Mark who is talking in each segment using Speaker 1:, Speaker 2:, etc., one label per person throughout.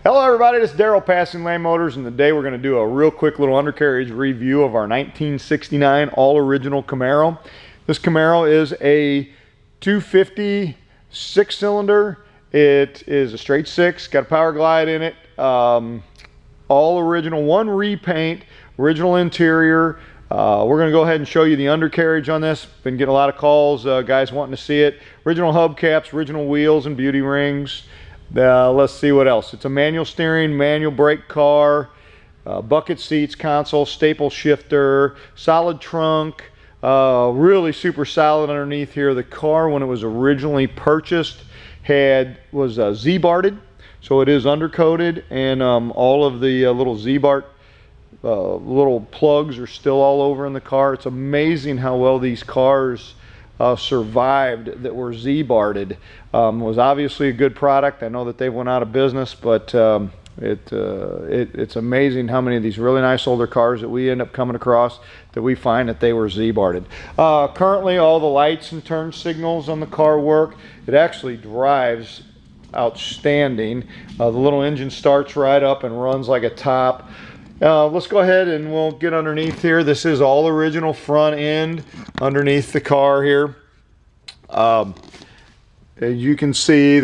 Speaker 1: Hello everybody, this is Daryl Passing Lane Motors, and today we're going to do a real quick little undercarriage review of our 1969 all-original Camaro. This Camaro is a 250 6-cylinder. It is a straight six, got a power glide in it, all original, one repaint, original interior. We're going to go ahead and show you the undercarriage on this. Been getting a lot of calls, guys wanting to see it. Original hubcaps, original wheels and beauty rings. Let's see what else. It's a manual steering, manual brake car, bucket seats, console, staple shifter, solid trunk, really super solid underneath here. The car, when it was originally purchased, was Z-barted, so it is undercoated, and all of the little Z-bart little plugs are still all over in the car. It's amazing how well these cars survived that were Z-barted. Was obviously a good product. I know that they went out of business, but it's amazing how many of these really nice older cars that we end up coming across that we find that they were Z-barted. Currently all the lights and turn signals on the car work. It actually drives outstanding. The little engine starts right up and runs like a top. Let's go ahead and we'll get underneath here. This is all original front end underneath the car here. As you can see,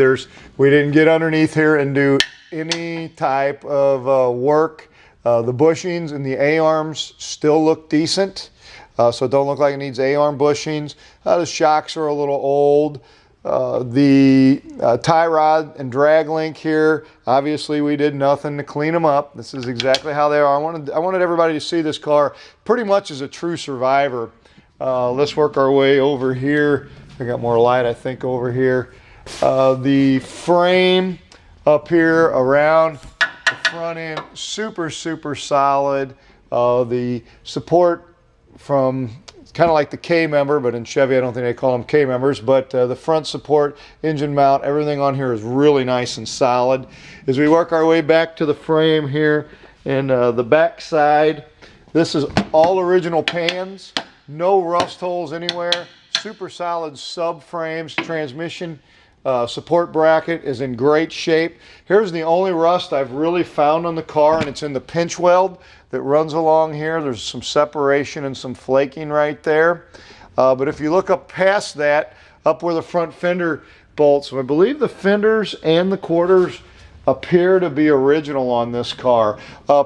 Speaker 1: we didn't get underneath here and do any type of work. The bushings and the A-arms still look decent, so it don't look like it needs A-arm bushings. The shocks are a little old. The tie rod and drag link here, obviously we did nothing to clean them up. This is exactly how they are. I wanted everybody to see this car pretty much as a true survivor. Let's work our way over here. I got more light, I think, over here. The frame up here around the front end, super solid. The support from kind of like the K member, but in Chevy I don't think they call them K members, but the front support, engine mount, everything on here is really nice and solid. As we work our way back to the frame here and the back side, this is all original pans, no rust holes anywhere, super solid subframes. Transmission support bracket is in great shape. Here's the only rust I've really found on the car, and it's in the pinch weld that runs along here. There's some separation and some flaking right there. But if you look up past that, up where the front fender bolts, I believe the fenders and the quarters appear to be original on this car.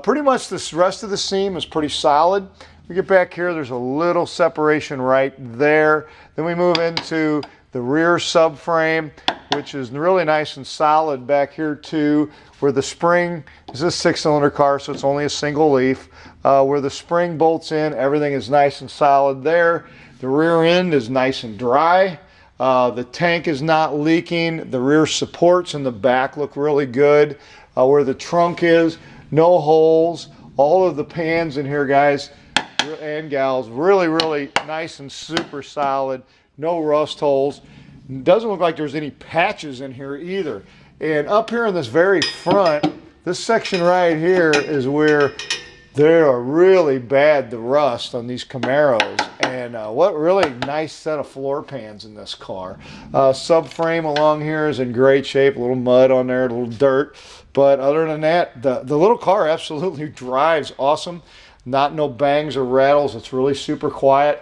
Speaker 1: Pretty much this rest of the seam is pretty solid. We get back here, there's a little separation right there. Then we move into the rear subframe, which is really nice and solid back here too, where the spring is a 6-cylinder car, so it's only a single leaf. Where the spring bolts in, everything is nice and solid there. The rear end is nice and dry. The tank is not leaking. The rear supports in the back look really good. Where the trunk is, no holes. All of the pans in here, guys and gals, really nice and super solid. No rust holes. Doesn't look like there's any patches in here either. And up here in this very front, this section right here is where there are really bad the rust on these Camaros. And what really nice set of floor pans in this car. Subframe along here is in great shape. A little mud on there, a little dirt. But other than that, the little car absolutely drives awesome. No bangs or rattles. It's really super quiet.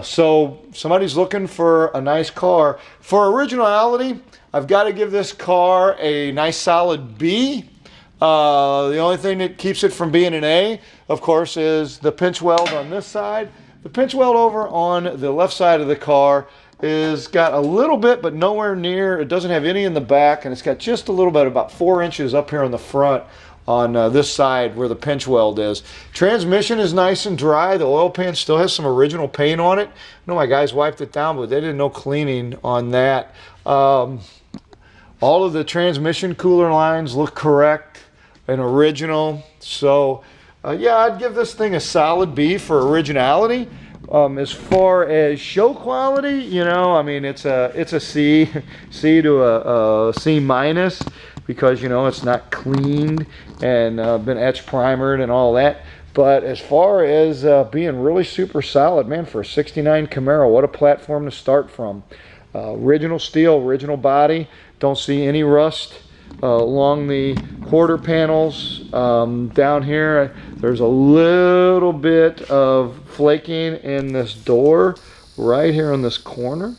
Speaker 1: So somebody's looking for a nice car. For originality, I've got to give this car a nice solid B. The only thing that keeps it from being an A, of course, is the pinch weld on this side. The pinch weld over on the left side of the car is got a little bit, but nowhere near. It doesn't have any in the back, and it's got just a little bit, about 4 inches up here on the front on this side where the pinch weld is. Transmission is nice and dry. The oil pan still has some original paint on it. I know my guys wiped it down, but they did no cleaning on that. All of the transmission cooler lines look correct and original. So yeah, I'd give this thing a solid B for originality. As far as show quality, you know, I mean, it's a C to a C minus, because, you know, it's not cleaned and been etch primered and all that. But as far as being really super solid, man, for a 69 Camaro, what a platform to start from. Original steel, original body. Don't see any rust along the quarter panels. Down here, there's a little bit of flaking in this door right here on this corner.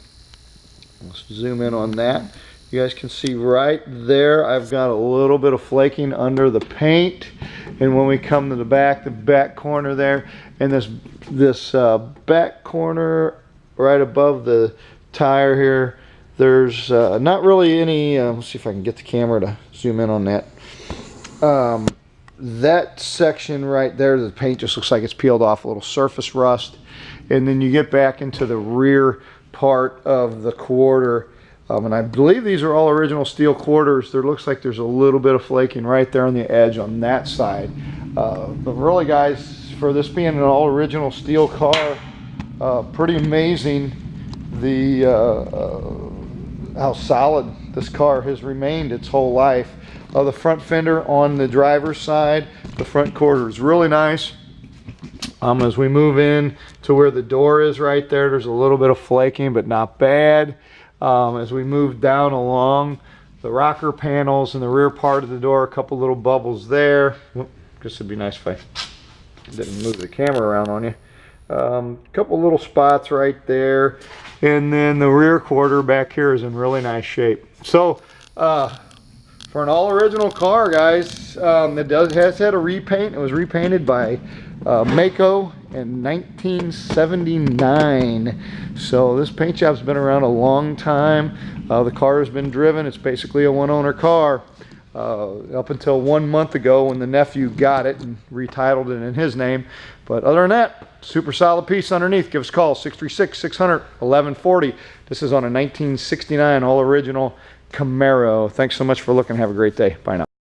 Speaker 1: Let's zoom in on that. You guys can see right there, I've got a little bit of flaking under the paint. And when we come to the back corner there, and this back corner right above the tire here, there's not really any, let's see if I can get the camera to zoom in on that. That section right there, the paint just looks like it's peeled off, a little surface rust. And then you get back into the rear part of the quarter. And I believe these are all original steel quarters. There looks like there's a little bit of flaking right there on the edge on that side. But really, guys, for this being an all original steel car, pretty amazing how solid this car has remained its whole life. The front fender on the driver's side, the front quarter is really nice. As we move in to where the door is right there, there's a little bit of flaking, but not bad. As we move down along the rocker panels and the rear part of the door, a couple little bubbles there. Guess it'd be nice if I didn't move the camera around on you. Couple little spots right there. And then the rear quarter back here is in really nice shape. So, for an all original car, guys, it has had a repaint. It was repainted by Mako in 1979. So this paint job's been around a long time. The car has been driven. It's basically a one-owner car up until 1 month ago when the nephew got it and retitled it in his name. But other than that, super solid piece underneath. Give us a call, 636-600-1140. This is on a 1969 all original Camaro. Thanks so much for looking. Have a great day. Bye now.